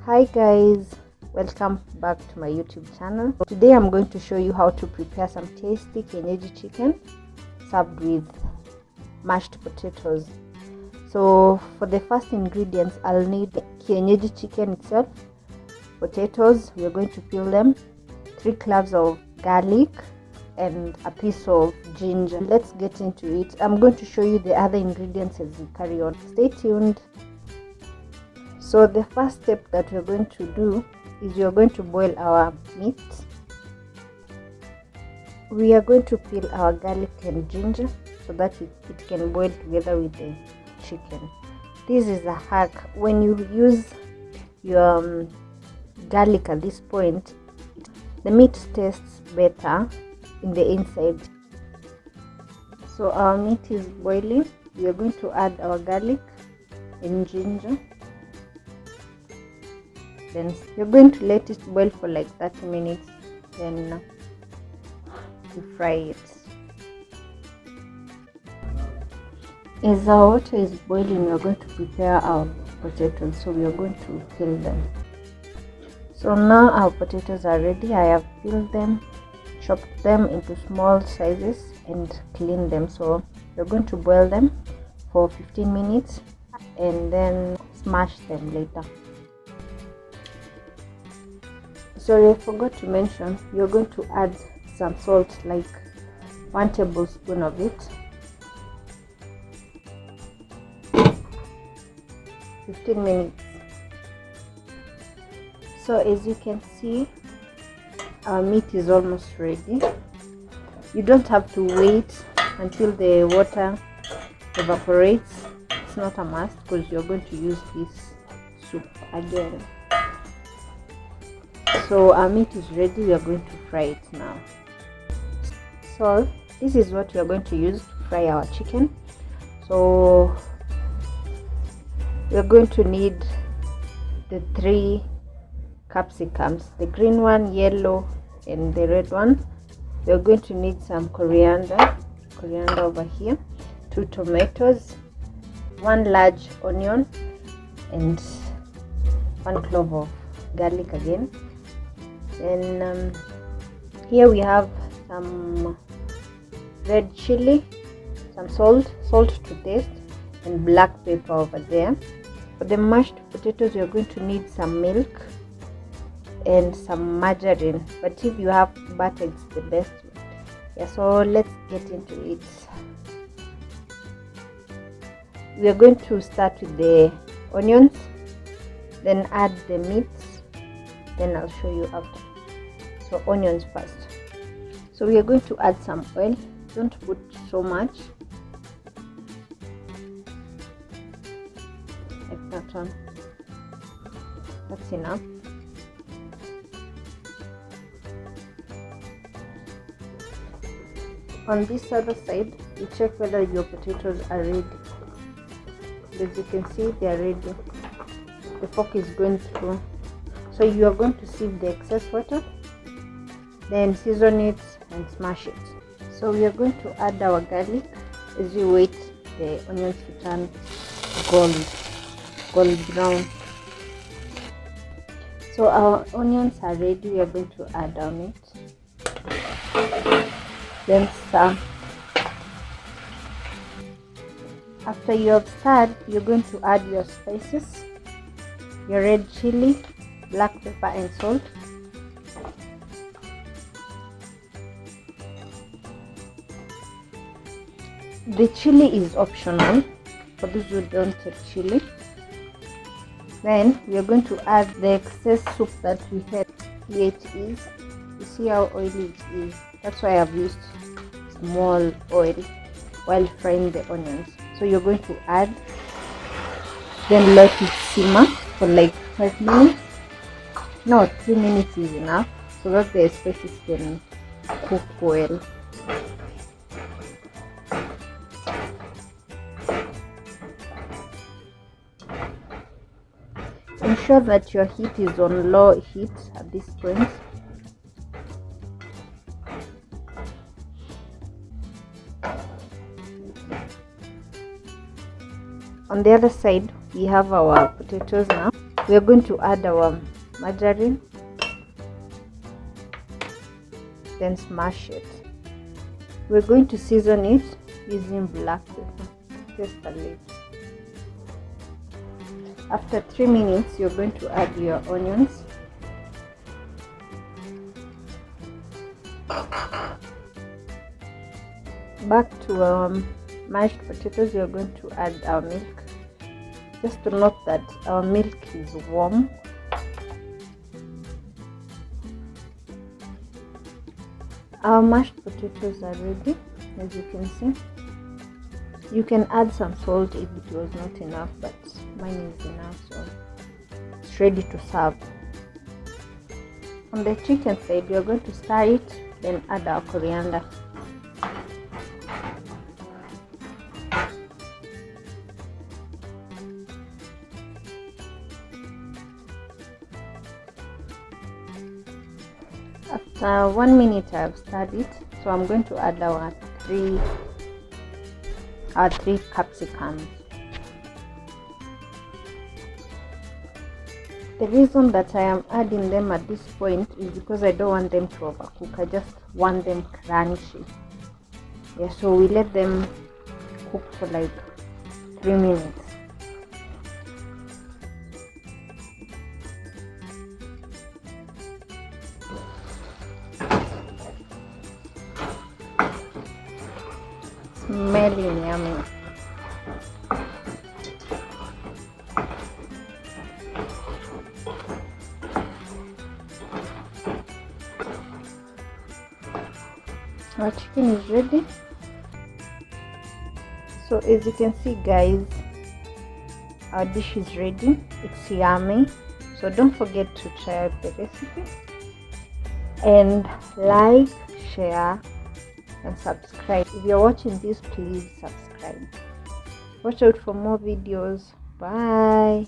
Hi guys, welcome back to my YouTube channel. Today I'm going to show you how to prepare some tasty Kienyeji chicken served with mashed potatoes. So for the first ingredients, I'll need the Kienyeji chicken itself, potatoes, we're going to peel them, 3 cloves of garlic and a piece of ginger. Let's get into it. I'm going to show you the other ingredients as we carry on. Stay tuned. So the first step that we're going to do is we're going to boil our meat. We are going to peel our garlic and ginger so that it can boil together with the chicken. This is a hack. When you use your garlic at this point, the meat tastes better in the inside. So our meat is boiling. We are going to add our garlic and ginger. Then you're going to let it boil for like 30 minutes. Then you fry it. As our water is boiling, we're going to prepare our potatoes. So we are going to peel them. So now our potatoes are ready. I have peeled them, chopped them into small sizes and cleaned them. So we're going to boil them for 15 minutes and then smash them later. Sorry, I forgot to mention, you're going to add some salt, like 1 tablespoon of it. 15 minutes. So as you can see, our meat is almost ready. You don't have to wait until the water evaporates. It's not a must because you're going to use this soup again. So our meat is ready. We are going to fry it now. So this is what we are going to use to fry our chicken. So we are going to need the 3 capsicums, the green one, yellow and the red one. We are going to need some coriander over here, 2 tomatoes, 1 large onion and 1 clove of garlic again. And here we have some red chili, some salt to taste, and black pepper over there. For the mashed potatoes, you're going to need some milk and some margarine, but if you have butter, it's the best. Yeah, so let's get into it. We are going to start with the onions, then add the meat, then I'll show you after. So onions first. So we are going to add some oil. Don't put so much, like that one. That's enough. On this other side, you check whether your potatoes are ready. As you can see, they are ready. The fork is going through. So you are going to sieve the excess water, then season it and smash it. So we are going to add our garlic as we wait the onions to turn gold brown. So our onions are ready. We are going to add our meat, then stir. After you have stirred, you're going to add your spices, your red chili, black pepper and salt. The chili is optional for those who don't take chili. Then we are going to add the excess soup that we had. Here it is. You see how oily it is. That's why I've used small oil while frying the onions. So you're going to add, then let it simmer for like 5 minutes. No, 3 minutes is enough so that the spices can cook well. Ensure that your heat is on low heat at this point. On the other side, we have our potatoes now. we are going to add our margarine, then smash it. We're going to season it using black pepper, just a little. After 3 minutes, you're going to add your onions, back to our mashed potatoes. You're going to add our milk. Just to note that our milk is warm. Our mashed potatoes are ready, as you can see. You can add some salt if it was not enough, but mine is enough, so it's ready to serve. On the chicken side, we are going to stir it, then add our coriander. After 1 minute, I have stirred it, so I'm going to add our three capsicums. The reason that I am adding them at this point is because I don't want them to overcook. I just want them crunchy. Yeah, so we let them cook for like 3 minutes. Smelling yummy. Our chicken is ready. So as you can see, guys, our dish is ready. It's yummy. So don't forget to try out the recipe and like, share and subscribe. If you're watching this, please subscribe. Watch out for more videos. Bye.